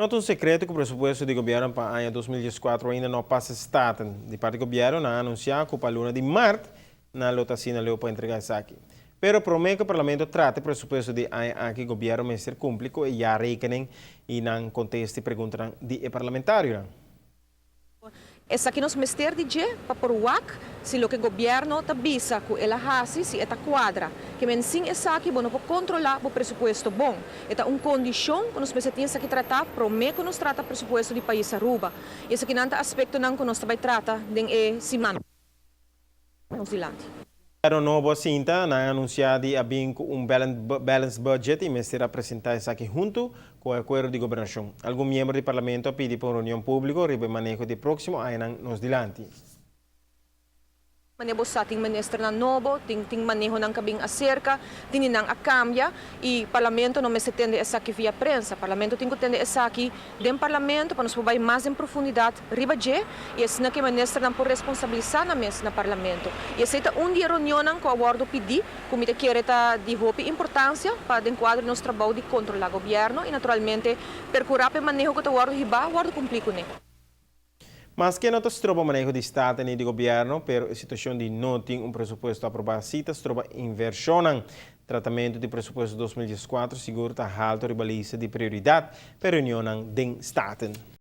Não é um secreto que o pressuposto do governo para o ano 2024 ainda não passa status. De parte do governo, não anunciar que para a luna de março, na lotacina leu para entregar isso aqui. Pero promete que o parlamento trate o pressuposto de aqui governo mas ser cúmplico e já rekening e não conteste perguntas de parlamentário. Essa aqui nos mester de je para por wak se lo que governo tabisa ku ela hasi si eta quadra que mensing essa aqui bono po controlar o pressuposto bom eta condição que nos mesetin sa que tratar promete que nos trata pressuposto de país Aruba e essa aqui nanta aspecto não que nos também trata den e siman New Zealand. O novo cinta na anunciado um balance budget e me será apresentar isso aqui junto com o acordo de governação. Algum membro do parlamento pede para a reunião pública ribe manejo de próximo ano nos dilante. Manebo sa ating minister na nobo, ting maneho ng kabing acerca, tininang akamya, e parlamento não me se tende essa aqui via prensa. Parlamento tem que tende essa aqui dem parlamento para nos pobai mais em profundidade riba je, e esse na que minister não por responsabilizar na mesa na parlamento. E esse dia reunião com o acordo pedi, comite que reta de hopi importância para enquadrar nosso trabalho de controlar o governo e naturalmente percurar para manejo que o acordo riba, o acordo cumprir com ele. Mas que não se troba manejo de Estado nem de governo, pero a situação de não ter pressuposto aprovado se troba inversão. Tratamento de pressuposto 2014 seguro está alto ribaliza de prioridade para a União de Estado.